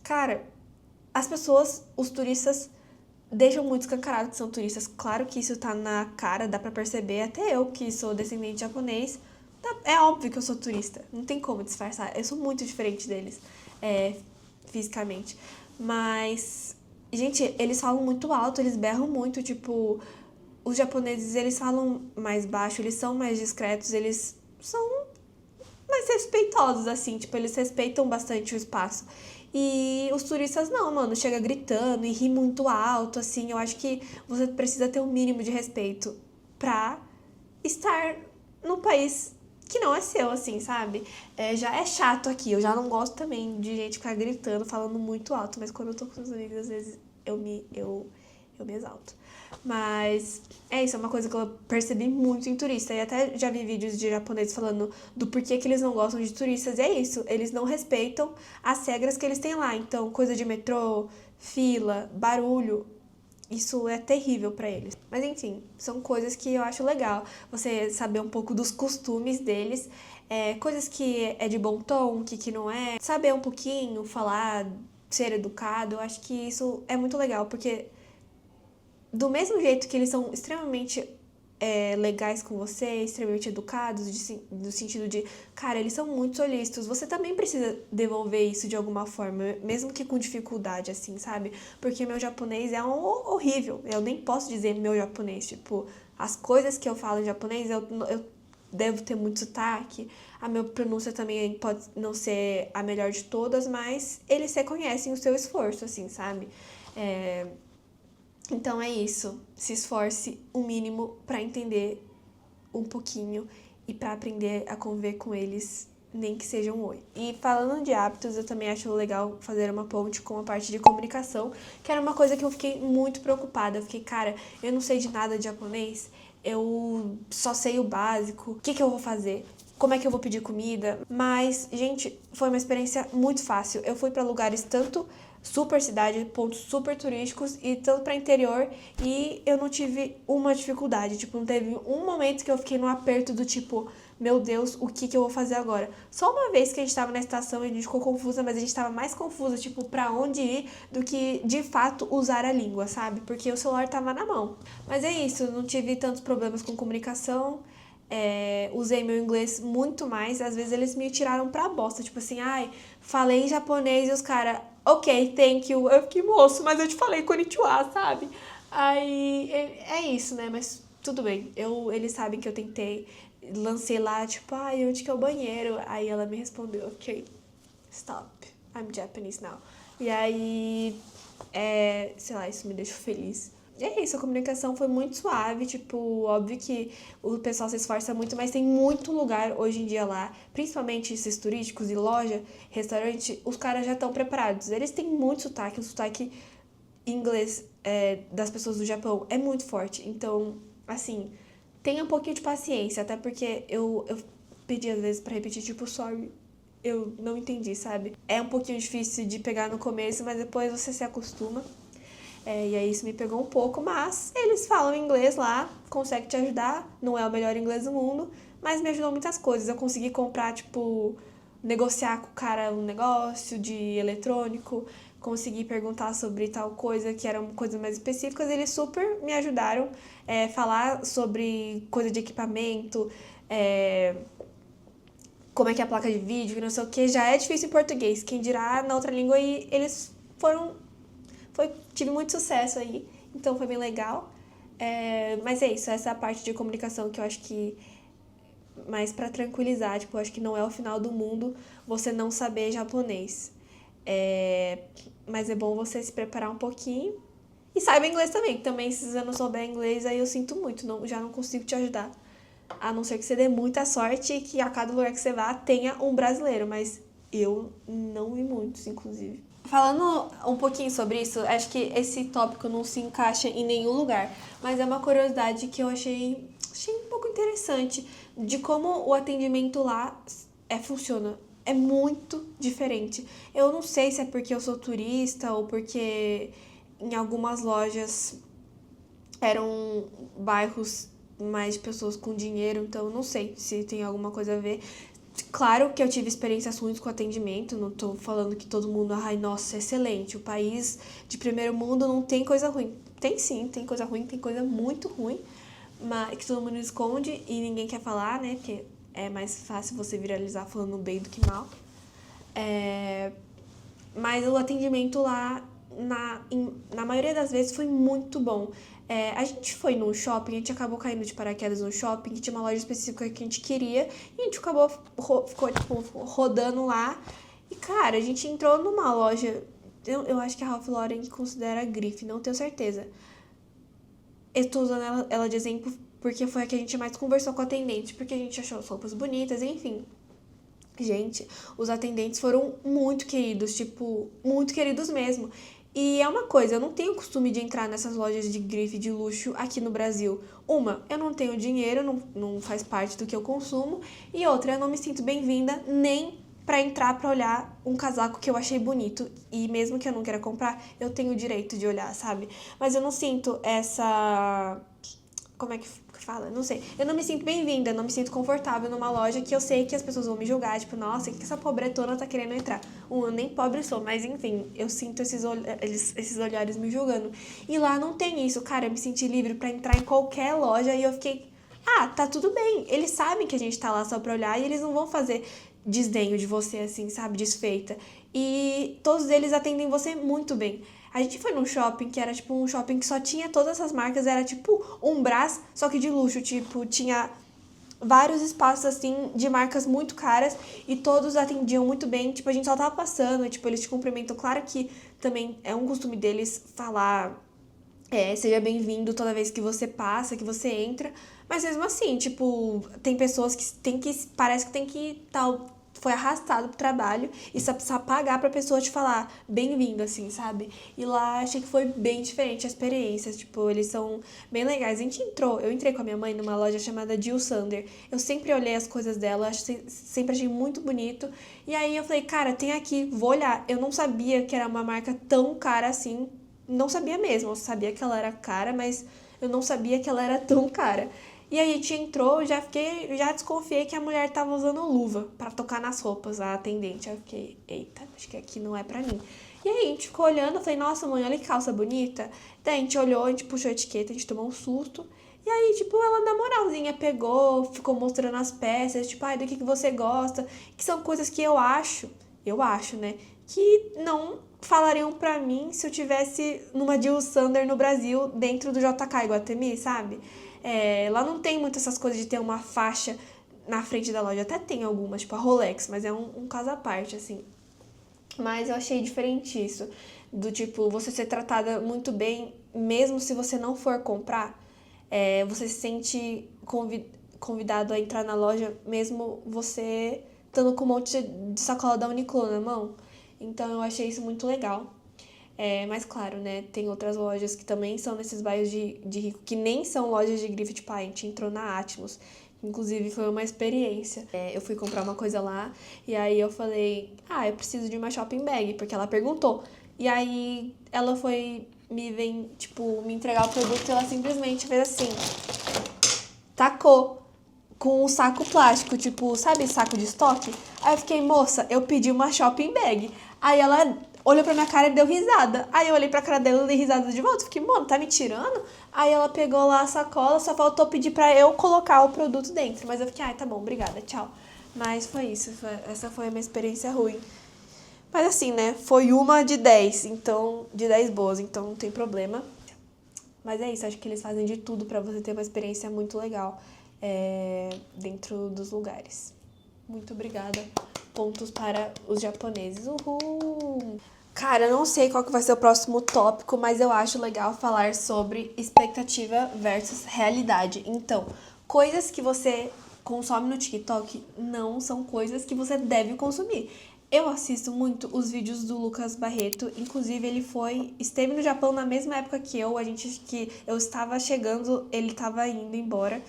Cara, as pessoas, os turistas, deixam muito escancarado que são turistas. Claro que isso tá na cara, dá pra perceber. Até eu, que sou descendente de japonês, é óbvio que eu sou turista. Não tem como disfarçar. Eu sou muito diferente deles, fisicamente. Mas, gente, eles falam muito alto, eles berram muito. Tipo, os japoneses, eles falam mais baixo, eles são mais discretos, eles são mais respeitosos, assim. Tipo, eles respeitam bastante o espaço. E os turistas não, mano, chega gritando e ri muito alto, assim. Eu acho que você precisa ter um mínimo de respeito pra estar num país que não é seu, assim, sabe? Já é chato aqui, eu já não gosto também de gente ficar gritando, falando muito alto, mas quando eu tô com os amigos, às vezes eu me exalto. Mas é isso, é uma coisa que eu percebi muito em turista. E até já vi vídeos de japoneses falando do porquê que eles não gostam de turistas. E é isso, eles não respeitam as regras que eles têm lá. Então, coisa de metrô, fila, barulho, isso é terrível pra eles. Mas enfim, são coisas que eu acho legal. Você saber um pouco dos costumes deles, coisas que é de bom tom, que não é. Saber um pouquinho, falar, ser educado, eu acho que isso é muito legal, porque do mesmo jeito que eles são extremamente legais com você, extremamente educados, no sentido de, cara, eles são muito solícitos, você também precisa devolver isso de alguma forma, mesmo que com dificuldade, assim, sabe? Porque meu japonês é horrível, eu nem posso dizer meu japonês, tipo, as coisas que eu falo em japonês, eu devo ter muito sotaque, a minha pronúncia também pode não ser a melhor de todas, mas eles reconhecem o seu esforço, assim, sabe? Então é isso, se esforce o mínimo para entender um pouquinho e para aprender a conviver com eles, nem que seja um oi. E falando de hábitos, eu também acho legal fazer uma ponte com a parte de comunicação, que era uma coisa que eu fiquei muito preocupada. Eu fiquei, cara, eu não sei de nada de japonês, eu só sei o básico, o que eu vou fazer? Como é que eu vou pedir comida? Mas, gente, foi uma experiência muito fácil. Eu fui para lugares tanto super cidade, pontos super turísticos e tanto para interior e eu não tive uma dificuldade, tipo, não teve um momento que eu fiquei no aperto do tipo, meu Deus, o que eu vou fazer agora? Só uma vez que a gente tava na estação e a gente ficou confusa, mas a gente tava mais confusa, tipo, pra onde ir do que, de fato, usar a língua, sabe? Porque o celular tava na mão. Mas é isso, não tive tantos problemas com comunicação, usei meu inglês muito mais, às vezes eles me tiraram pra bosta, tipo assim, ai, falei em japonês e os caras, ok, thank you. Eu fiquei, moço, mas eu te falei konnichiwa, sabe? Aí, é isso, né? Mas tudo bem. Eles sabem que eu tentei, lancei lá, tipo, ai, onde que é o banheiro? Aí ela me respondeu, ok, stop, I'm Japanese now. E aí, sei lá, isso me deixou feliz. E é isso, a comunicação foi muito suave, tipo, óbvio que o pessoal se esforça muito, mas tem muito lugar hoje em dia lá, principalmente esses turísticos e loja, restaurante, os caras já estão preparados. Eles têm muito sotaque, o sotaque inglês das pessoas do Japão é muito forte, então assim, tenha um pouquinho de paciência, até porque eu pedi às vezes pra repetir, tipo, sorry, eu não entendi, sabe? É um pouquinho difícil de pegar no começo, mas depois você se acostuma. E aí isso me pegou um pouco, mas eles falam inglês lá, conseguem te ajudar, não é o melhor inglês do mundo, mas me ajudou muitas coisas. Eu consegui comprar, tipo, negociar com o cara um negócio de eletrônico, consegui perguntar sobre tal coisa que eram coisas mais específicas, eles super me ajudaram falar sobre coisa de equipamento, é, como é que é a placa de vídeo, que não sei o que, já é difícil em português, quem dirá na outra língua, e eles foram tive muito sucesso aí, então foi bem legal. Mas é isso, essa é a parte de comunicação que eu acho que mais pra tranquilizar, tipo, eu acho que não é o final do mundo você não saber japonês. É, mas é bom você se preparar um pouquinho e saiba inglês também, que também se você não souber inglês, aí eu sinto muito, não, já não consigo te ajudar. A não ser que você dê muita sorte e que a cada lugar que você vá tenha um brasileiro, mas eu não vi muitos, inclusive. Falando um pouquinho sobre isso, acho que esse tópico não se encaixa em nenhum lugar, mas é uma curiosidade que eu achei um pouco interessante de como o atendimento lá funciona. É muito diferente. Eu não sei se é porque eu sou turista ou porque em algumas lojas eram bairros mais de pessoas com dinheiro, então eu não sei se tem alguma coisa a ver. Claro que eu tive experiências ruins com atendimento, não tô falando que todo mundo, ai, nossa, é excelente, o país de primeiro mundo não tem coisa ruim. Tem sim, tem coisa ruim, tem coisa muito ruim, mas que todo mundo esconde e ninguém quer falar, né? Porque é mais fácil você viralizar falando bem do que mal. É, mas o atendimento lá, na maioria das vezes, foi muito bom. A gente foi num shopping, a gente acabou caindo de paraquedas no shopping, que tinha uma loja específica que a gente queria, e a gente acabou, ficou, tipo, rodando lá. E, cara, a gente entrou numa loja, eu acho que a Ralph Lauren considera grife, não tenho certeza. Eu tô usando ela de exemplo porque foi a que a gente mais conversou com o atendente, porque a gente achou as roupas bonitas, enfim. Gente, os atendentes foram muito queridos, tipo, muito queridos mesmo. E é uma coisa, eu não tenho costume de entrar nessas lojas de grife de luxo aqui no Brasil. Uma, eu não tenho dinheiro, não faz parte do que eu consumo. E outra, eu não me sinto bem-vinda nem pra entrar pra olhar um casaco que eu achei bonito. E mesmo que eu não queira comprar, eu tenho o direito de olhar, sabe? Mas eu não sinto essa como é que fala? Não sei. Eu não me sinto bem-vinda, não me sinto confortável numa loja que eu sei que as pessoas vão me julgar. Tipo, nossa, o que essa pobretona tá querendo entrar? Eu nem pobre sou, mas enfim, eu sinto esses olhares me julgando. E lá não tem isso, cara. Eu me senti livre pra entrar em qualquer loja e eu fiquei. Ah, tá tudo bem. Eles sabem que a gente tá lá só pra olhar e eles não vão fazer desdenho de você, assim, sabe? Desfeita. E todos eles atendem você muito bem. A gente foi num shopping que era tipo um shopping que só tinha todas essas marcas, era tipo um Brás, só que de luxo, tipo, tinha vários espaços assim de marcas muito caras e todos atendiam muito bem, tipo, a gente só tava passando, e, tipo, eles te cumprimentam, claro que também é um costume deles falar seja bem-vindo toda vez que você passa, que você entra. Mas mesmo assim, tipo, tem pessoas que tem que. Parece que tem que tal. Foi arrastado pro trabalho e só precisa pagar pra pessoa te falar bem-vindo, assim, sabe? E lá achei que foi bem diferente a experiência. Tipo, eles são bem legais. Eu entrei com a minha mãe numa loja chamada Jill Sander. Eu sempre olhei as coisas dela, sempre achei muito bonito. E aí eu falei, cara, tem aqui, vou olhar. Eu não sabia que era uma marca tão cara assim, não sabia mesmo, eu sabia que ela era cara, mas eu não sabia que ela era tão cara. E aí a gente entrou, já desconfiei que a mulher tava usando luva pra tocar nas roupas, a atendente. Aí eu fiquei, eita, acho que aqui não é pra mim. E aí a gente ficou olhando, eu falei, nossa mãe, olha que calça bonita. Daí a gente olhou, a gente puxou a etiqueta, a gente tomou um susto. E aí, tipo, ela na moralzinha pegou, ficou mostrando as peças, tipo, ai, do que você gosta, que são coisas que eu acho, né, que não falariam pra mim se eu tivesse numa Jill Sander no Brasil, dentro do JK Iguatemi, sabe? Lá não tem muito essas coisas de ter uma faixa na frente da loja. Até tem algumas, tipo a Rolex, mas é um caso à parte, assim. Mas eu achei diferente isso. Do tipo, você ser tratada muito bem, mesmo se você não for comprar. Você se sente convidado a entrar na loja, mesmo você estando com um monte de sacola da Uniqlo na mão. Então eu achei isso muito legal. Mas claro, né, tem outras lojas que também são nesses bairros de rico, que nem são lojas de grife, tipo, a gente entrou na Atmos. Inclusive, foi uma experiência. Eu fui comprar uma coisa lá, e aí eu falei, eu preciso de uma shopping bag, porque ela perguntou. E aí, ela foi me entregar o produto, e ela simplesmente fez assim, tacou com um saco plástico, tipo, sabe, saco de estoque? Aí eu fiquei, moça, eu pedi uma shopping bag. Aí ela olhou pra minha cara e deu risada. Aí eu olhei pra cara dela e dei risada de volta. Fiquei, mano, tá me tirando? Aí ela pegou lá a sacola, só faltou pedir pra eu colocar o produto dentro. Mas eu fiquei, tá bom, obrigada, tchau. Mas foi isso, essa foi a minha experiência ruim. Mas assim, né, foi uma de 10, então, de 10 boas, então não tem problema. Mas é isso, acho que eles fazem de tudo pra você ter uma experiência muito legal dentro dos lugares. Muito obrigada. Pontos para os japoneses. Uhul! Cara, eu não sei qual que vai ser o próximo tópico, mas eu acho legal falar sobre expectativa versus realidade. Então, coisas que você consome no TikTok não são coisas que você deve consumir. Eu assisto muito os vídeos do Lucas Barreto, inclusive esteve no Japão na mesma época que eu estava chegando, ele estava indo embora.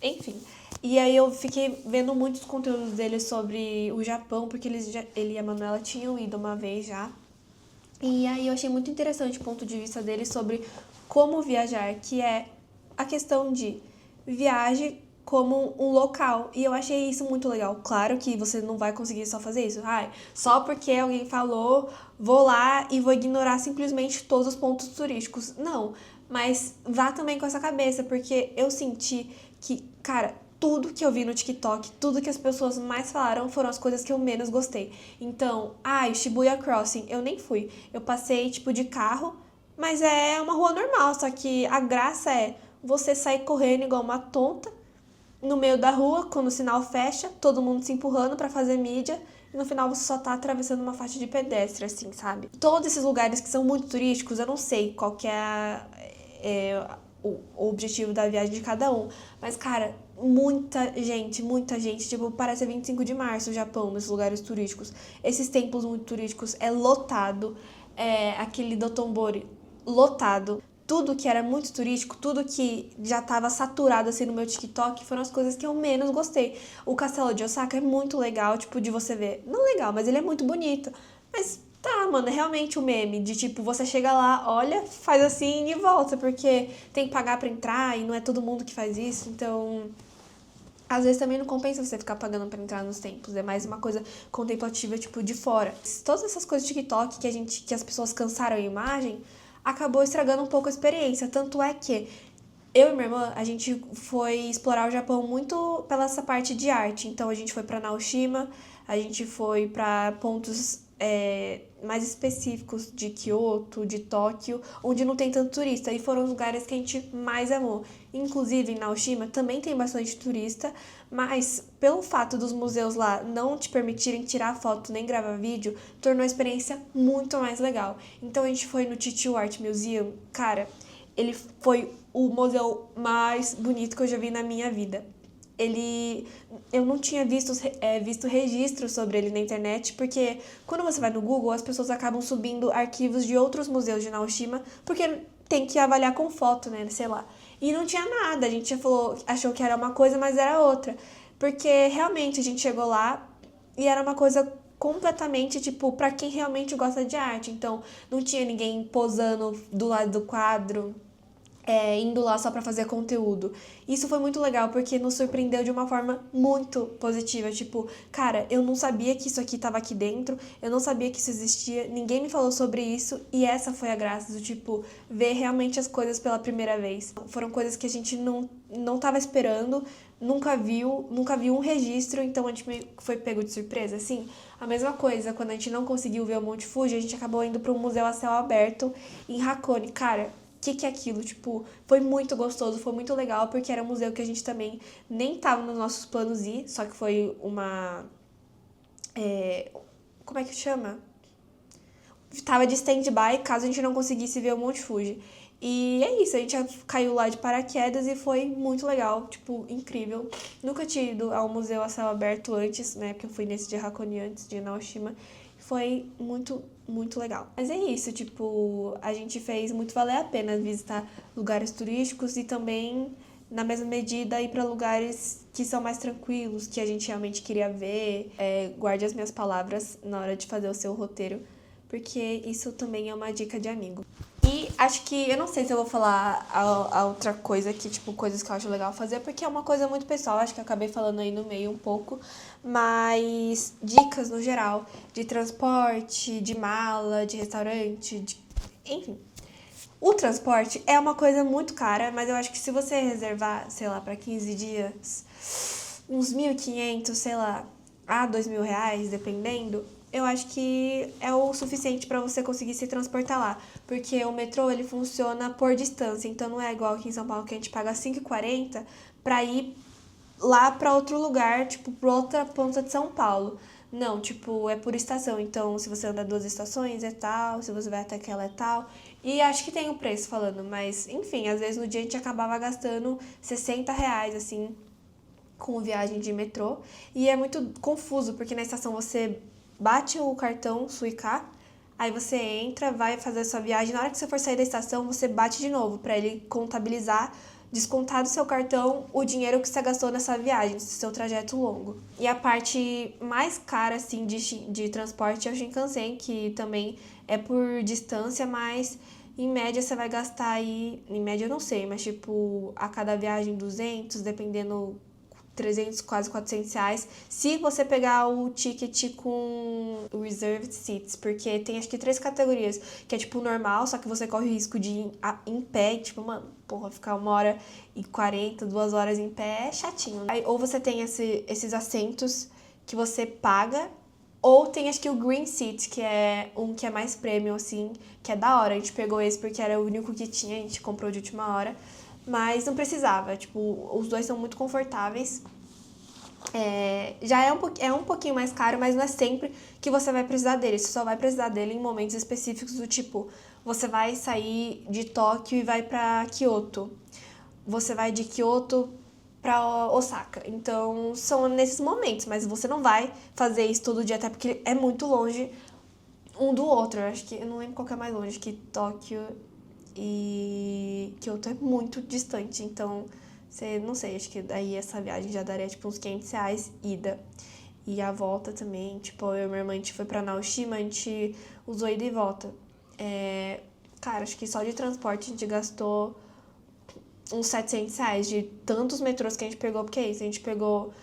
Enfim. E aí eu fiquei vendo muitos conteúdos dele sobre o Japão, porque ele e a Manuela tinham ido uma vez já. E aí eu achei muito interessante o ponto de vista dele sobre como viajar, que é a questão de viagem como um local. E eu achei isso muito legal. Claro que você não vai conseguir só fazer isso. Só porque alguém falou, vou lá e vou ignorar simplesmente todos os pontos turísticos. Não, mas vá também com essa cabeça, porque eu senti que, cara, tudo que eu vi no TikTok, tudo que as pessoas mais falaram foram as coisas que eu menos gostei. Então, Shibuya Crossing, eu nem fui. Eu passei, tipo, de carro, mas é uma rua normal, só que a graça é você sair correndo igual uma tonta no meio da rua, quando o sinal fecha, todo mundo se empurrando pra fazer mídia, e no final você só tá atravessando uma faixa de pedestre, assim, sabe? Todos esses lugares que são muito turísticos, eu não sei qual que o objetivo da viagem de cada um. Mas, cara, muita gente. Tipo, parece 25 de março, o Japão, nesses lugares turísticos. Esses templos muito turísticos é lotado. Aquele Dotonbori, lotado. Tudo que era muito turístico, tudo que já tava saturado assim no meu TikTok, foram as coisas que eu menos gostei. O castelo de Osaka é muito legal, tipo, de você ver. Não legal, mas ele é muito bonito. Mas tá, mano, é realmente o meme de tipo, você chega lá, olha, faz assim e volta, porque tem que pagar pra entrar e não é todo mundo que faz isso, então às vezes também não compensa você ficar pagando pra entrar nos templos, é mais uma coisa contemplativa, tipo, de fora. Todas essas coisas de TikTok que as pessoas cansaram a imagem, acabou estragando um pouco a experiência. Tanto é que eu e minha irmã, a gente foi explorar o Japão muito pela essa parte de arte. Então a gente foi pra Naoshima, a gente foi pra pontos mais específicos de Kyoto, de Tóquio, onde não tem tanto turista. E foram os lugares que a gente mais amou. Inclusive em Naoshima também tem bastante turista, mas pelo fato dos museus lá não te permitirem tirar foto nem gravar vídeo, tornou a experiência muito mais legal. Então a gente foi no Chichu Art Museum, cara, ele foi o museu mais bonito que eu já vi na minha vida. Eu não tinha visto registro sobre ele na internet, porque quando você vai no Google, as pessoas acabam subindo arquivos de outros museus de Naoshima, porque tem que avaliar com foto, né, sei lá. E não tinha nada, a gente achou que era uma coisa, mas era outra. Porque realmente a gente chegou lá e era uma coisa completamente, tipo, pra quem realmente gosta de arte. Então, não tinha ninguém posando do lado do quadro, indo lá só pra fazer conteúdo. Isso foi muito legal, porque nos surpreendeu de uma forma muito positiva. Tipo, cara, eu não sabia que isso aqui tava aqui dentro, eu não sabia que isso existia, ninguém me falou sobre isso, e essa foi a graça do, tipo, ver realmente as coisas pela primeira vez. Foram coisas que a gente não tava esperando, nunca viu um registro, então a gente meio que foi pego de surpresa, assim. A mesma coisa, quando a gente não conseguiu ver o Monte Fuji, a gente acabou indo para um museu a céu aberto em Hakone. Cara, que é aquilo? Tipo, foi muito gostoso, foi muito legal, porque era um museu que a gente também nem tava nos nossos planos ir, só que foi uma... como é que chama? Tava de stand-by caso a gente não conseguisse ver o Monte Fuji. E é isso, a gente caiu lá de paraquedas e foi muito legal, tipo, incrível. Nunca tinha ido ao museu a céu aberto antes, né, porque eu fui nesse de Hakone antes, de Naoshima. Foi muito muito legal. Mas é isso, tipo, a gente fez muito valer a pena visitar lugares turísticos e também, na mesma medida, ir para lugares que são mais tranquilos, que a gente realmente queria ver. Guarde as minhas palavras na hora de fazer o seu roteiro, porque isso também é uma dica de amigo. E acho que, eu não sei se eu vou falar a outra coisa que, tipo, coisas que eu acho legal fazer, porque é uma coisa muito pessoal, acho que eu acabei falando aí no meio um pouco, mas dicas no geral, de transporte, de mala, de restaurante, enfim. O transporte é uma coisa muito cara, mas eu acho que se você reservar, sei lá, para 15 dias, uns 1.500, sei lá, a R$ 2.000, dependendo, eu acho que é o suficiente para você conseguir se transportar lá. Porque o metrô, ele funciona por distância, então não é igual aqui em São Paulo que a gente paga 5,40 para ir lá para outro lugar, tipo, pra outra ponta de São Paulo. Não, tipo, é por estação. Então, se você anda 2 estações é tal, se você vai até aquela é tal. E acho que tem o preço falando, mas enfim, às vezes no dia a gente acabava gastando R$ 60, assim, com viagem de metrô. E é muito confuso, porque na estação você bate o cartão Suica, aí você entra, vai fazer a sua viagem. Na hora que você for sair da estação, você bate de novo, para ele contabilizar, descontar do seu cartão o dinheiro que você gastou nessa viagem, nesse seu trajeto longo. E a parte mais cara, assim, de transporte é o Shinkansen, que também é por distância, mas em média você vai gastar aí, em média eu não sei, mas tipo, a cada viagem 200, dependendo 300, quase R$ 400, se você pegar o ticket com reserved seats, porque tem acho que 3 categorias, que é tipo normal, só que você corre o risco de ir em pé, e, tipo, mano, porra, ficar 1h40, 2 horas em pé é chatinho, né? Aí, ou você tem esses assentos que você paga, ou tem acho que o Green Seat, que é um que é mais premium, assim, que é da hora. A gente pegou esse porque era o único que tinha, a gente comprou de última hora. Mas não precisava, tipo, os dois são muito confortáveis. Já é um pouquinho mais caro, mas não é sempre que você vai precisar dele. Você só vai precisar dele em momentos específicos do tipo, você vai sair de Tóquio e vai pra Kyoto. Você vai de Kyoto pra Osaka. Então, são nesses momentos, mas você não vai fazer isso todo dia, até porque é muito longe um do outro. Eu acho que, eu não lembro qual que é mais longe, que Tóquio e Kyoto é muito distante, então, você, não sei, acho que daí essa viagem já daria, tipo, uns R$ 500 ida. E a volta também, tipo, eu e minha irmã, a gente foi pra Naoshima, a gente usou ida e volta. Cara, acho que só de transporte a gente gastou uns R$ 700 de tantos metrôs que a gente pegou, porque é isso, a gente pegou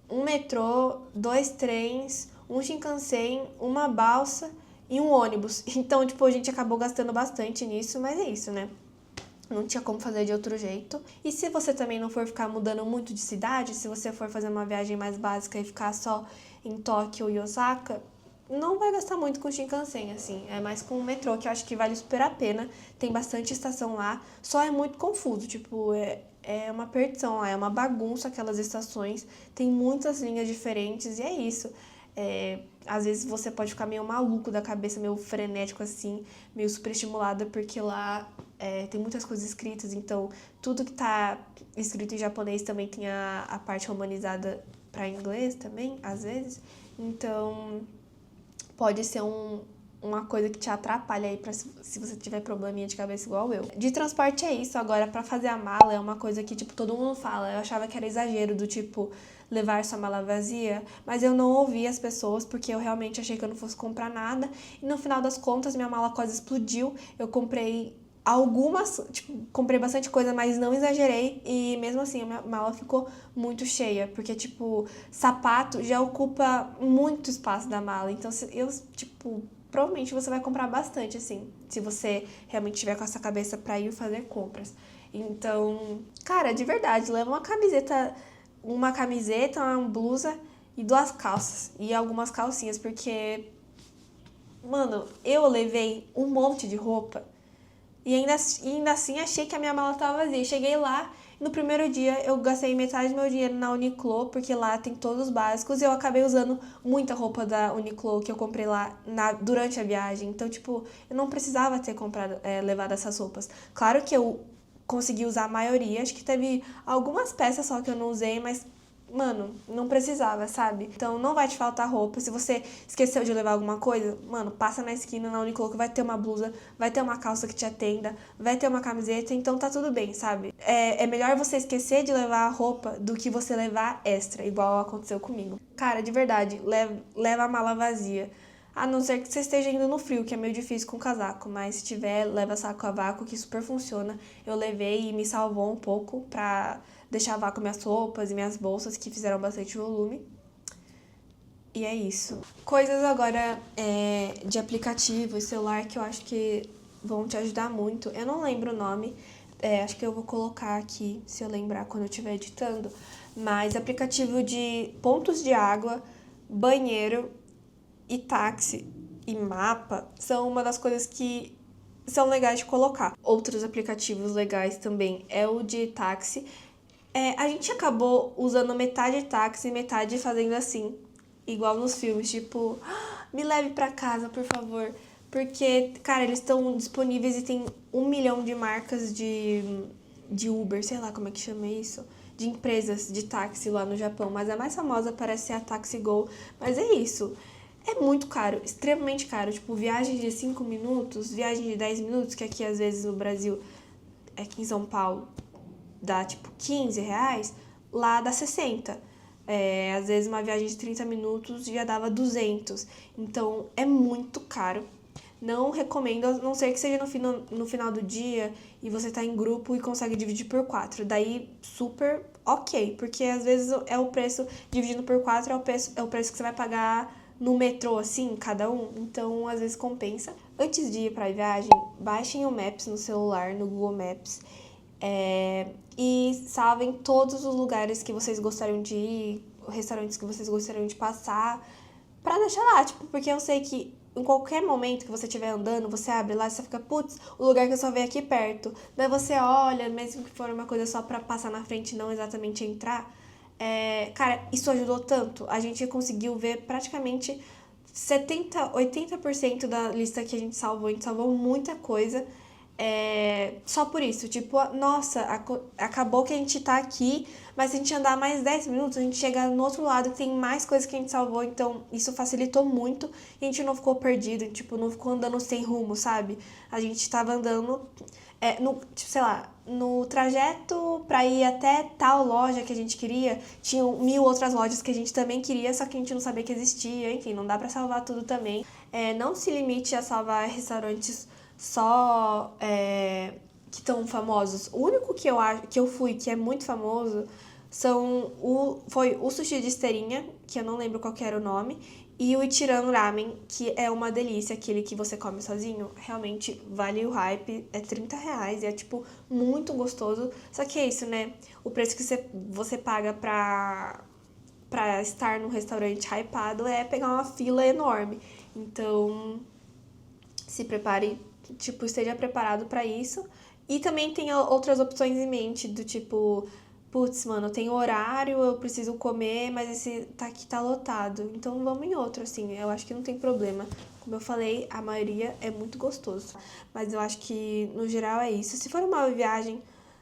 um metrô, 2 trens, um Shinkansen, uma balsa e um ônibus. Então, tipo, a gente acabou gastando bastante nisso, mas é isso, né? Não tinha como fazer de outro jeito. E se você também não for ficar mudando muito de cidade, se você for fazer uma viagem mais básica e ficar só em Tóquio e Osaka, não vai gastar muito com Shinkansen, assim. É mais com o metrô, que eu acho que vale super a pena. Tem bastante estação lá. Só é muito confuso, tipo, é uma perdição lá, é uma bagunça aquelas estações. Tem muitas linhas diferentes e é isso. Às vezes você pode ficar meio maluco da cabeça, meio frenético assim, meio superestimulada, porque lá tem muitas coisas escritas, então tudo que tá escrito em japonês também tem a parte romanizada para inglês também, às vezes. Então pode ser uma coisa que te atrapalha aí se você tiver probleminha de cabeça igual eu. De transporte é isso. Agora, pra fazer a mala é uma coisa que, tipo, todo mundo fala. Eu achava que era exagero do tipo, levar sua mala vazia, mas eu não ouvi as pessoas porque eu realmente achei que eu não fosse comprar nada. E no final das contas, minha mala quase explodiu. Eu comprei tipo, comprei bastante coisa, mas não exagerei. E mesmo assim, a minha mala ficou muito cheia. Porque, tipo, sapato já ocupa muito espaço da mala. Então, tipo, provavelmente você vai comprar bastante, assim, se você realmente tiver com essa cabeça pra ir fazer compras. Então, cara, de verdade, leva uma camiseta, uma blusa e 2 calças. E algumas calcinhas, porque, mano, eu levei um monte de roupa e ainda assim achei que a minha mala tava vazia. Cheguei lá, no primeiro dia eu gastei metade do meu dinheiro na Uniqlo, porque lá tem todos os básicos, e eu acabei usando muita roupa da Uniqlo que eu comprei lá durante a viagem. Então, tipo, eu não precisava ter levado essas roupas. Claro que eu consegui usar a maioria, acho que teve algumas peças só que eu não usei, mas mano, não precisava, sabe? Então não vai te faltar roupa. Se você esqueceu de levar alguma coisa, mano, passa na esquina, na Uniqlo, que vai ter uma blusa, vai ter uma calça que te atenda, vai ter uma camiseta, então tá tudo bem, sabe? É melhor você esquecer de levar a roupa do que você levar extra, igual aconteceu comigo. Cara, de verdade, leva a mala vazia. A não ser que você esteja indo no frio, que é meio difícil com casaco, mas se tiver, leva saco a vácuo, que super funciona. Eu levei e me salvou um pouco pra deixar a vácuo minhas roupas e minhas bolsas, que fizeram bastante volume. E é isso. Coisas agora de aplicativo e celular que eu acho que vão te ajudar muito. Eu não lembro o nome, acho que eu vou colocar aqui, se eu lembrar quando eu estiver editando. Mas aplicativo de pontos de água, banheiro e táxi e mapa são uma das coisas que são legais de colocar. Outros aplicativos legais também é o de táxi. A gente acabou usando metade táxi e metade fazendo assim, igual nos filmes, tipo, me leve pra casa, por favor. Porque, cara, eles estão disponíveis e tem 1 milhão de marcas de Uber, sei lá como é que chama isso, de empresas de táxi lá no Japão. Mas a mais famosa parece ser a TaxiGo. Mas é isso. É muito caro, extremamente caro. Tipo, viagem de 5 minutos, viagem de 10 minutos, que aqui às vezes no Brasil, aqui em São Paulo, dá tipo R$ 15, lá dá 60. Às vezes uma viagem de 30 minutos já dava 200. Então é muito caro. Não recomendo, a não ser que seja no final do dia e você tá em grupo e consegue dividir por 4. Daí super ok, porque às vezes é o preço dividido por 4 é o preço que você vai pagar no metrô, assim, cada um. Então, às vezes compensa. Antes de ir pra viagem, baixem o Maps no celular, no Google Maps. E salvem todos os lugares que vocês gostariam de ir, restaurantes que vocês gostariam de passar, pra deixar lá, tipo, porque eu sei que em qualquer momento que você estiver andando, você abre lá e você fica, putz, o lugar que eu só veio aqui perto. Daí você olha, mesmo que for uma coisa só pra passar na frente e não exatamente entrar. Cara, isso ajudou tanto. A gente conseguiu ver praticamente 80% da lista que a gente salvou muita coisa. Só por isso, tipo, nossa, acabou que a gente tá aqui, mas se a gente andar mais 10 minutos, a gente chega no outro lado que tem mais coisas que a gente salvou, então isso facilitou muito e a gente não ficou perdido, tipo, não ficou andando sem rumo, sabe? A gente tava andando, tipo, sei lá, no trajeto pra ir até tal loja que a gente queria, tinham 1.000 outras lojas que a gente também queria, só que a gente não sabia que existia, enfim, não dá pra salvar tudo também. Não se limite a salvar restaurantes só que estão famosos. O único que eu fui que é muito famoso foi o sushi de esteirinha, que eu não lembro qual que era o nome, e o Ichiran Ramen, que é uma delícia, aquele que você come sozinho. Realmente vale o hype, é R$ 30 e é, tipo, muito gostoso. Só que é isso, né? O preço que você paga pra estar num restaurante hypado é pegar uma fila enorme. Então, se prepare, tipo, esteja preparado pra isso. E também tenha outras opções em mente, do tipo, putz, mano, tem horário, eu preciso comer, mas esse aqui tá lotado. Então vamos em outro, assim, eu acho que não tem problema. Como eu falei, a maioria é muito gostoso. Mas eu acho que, no geral, é isso. Se for uma viagem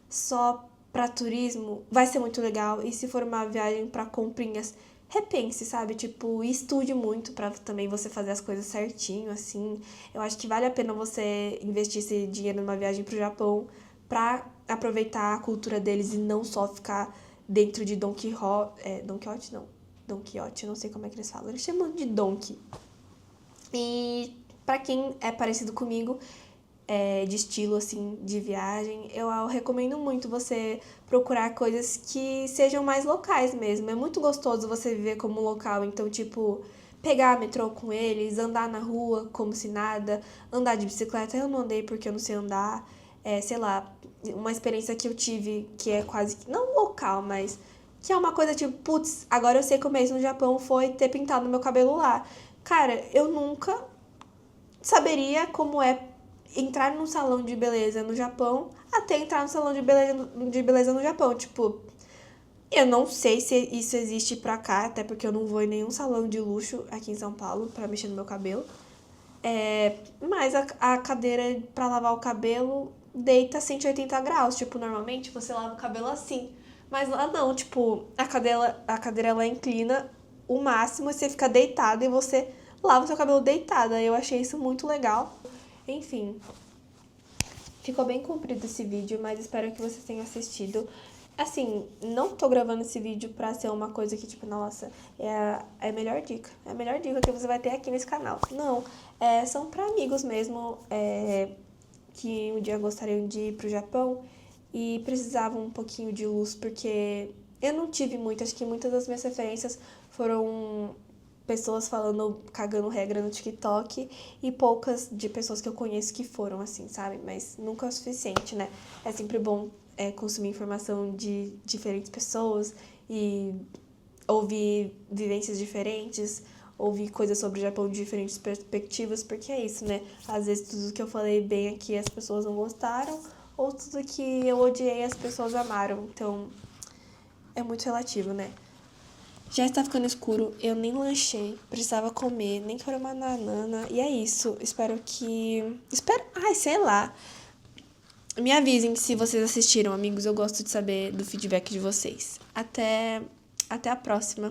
só pra turismo, vai ser muito legal. E se for uma viagem pra comprinhas, repense, sabe? Tipo, estude muito pra também você fazer as coisas certinho, assim. Eu acho que vale a pena você investir esse dinheiro numa viagem pro Japão pra aproveitar a cultura deles e não só ficar dentro de Don Quixote. Don Quixote não. Don Quixote, eu não sei como é que eles falam. Eles chamam de Donkey. E pra quem é parecido comigo, de estilo, assim, de viagem, eu recomendo muito você procurar coisas que sejam mais locais mesmo. É muito gostoso você viver como local, então, tipo, pegar metrô com eles, andar na rua como se nada, andar de bicicleta. Eu não andei porque eu não sei andar. Sei lá, uma experiência que eu tive que é quase que, não local, mas que é uma coisa tipo, putz, agora eu sei como é isso no Japão, foi ter pintado meu cabelo lá. Cara, eu nunca saberia como é entrar num salão de beleza no Japão até entrar no salão de beleza no Japão. Tipo, eu não sei se isso existe pra cá, até porque eu não vou em nenhum salão de luxo aqui em São Paulo pra mexer no meu cabelo. Mas a cadeira pra lavar o cabelo deita 180 graus. Tipo, normalmente você lava o cabelo assim. Mas lá não, tipo, a cadeira ela inclina o máximo e você fica deitado e você lava o seu cabelo deitada. Eu achei isso muito legal. Enfim, ficou bem comprido esse vídeo, mas espero que vocês tenham assistido. Assim, não tô gravando esse vídeo pra ser uma coisa que, tipo, nossa, é a melhor dica. É a melhor dica que você vai ter aqui nesse canal. Não, são pra amigos mesmo, que um dia gostariam de ir pro Japão e precisavam um pouquinho de luz, porque eu não tive muito, acho que muitas das minhas referências foram pessoas falando, cagando regra no TikTok e poucas de pessoas que eu conheço que foram assim, sabe? Mas nunca é o suficiente, né? É sempre bom consumir informação de diferentes pessoas e ouvir vivências diferentes, ouvir coisas sobre o Japão de diferentes perspectivas, porque é isso, né? Às vezes tudo que eu falei bem aqui as pessoas não gostaram, ou tudo que eu odiei as pessoas amaram. Então, é muito relativo, né? Já está ficando escuro, eu nem lanchei, precisava comer, nem quero uma banana. E é isso, espero que... Ai, sei lá. Me avisem se vocês assistiram, amigos. Eu gosto de saber do feedback de vocês. Até a próxima.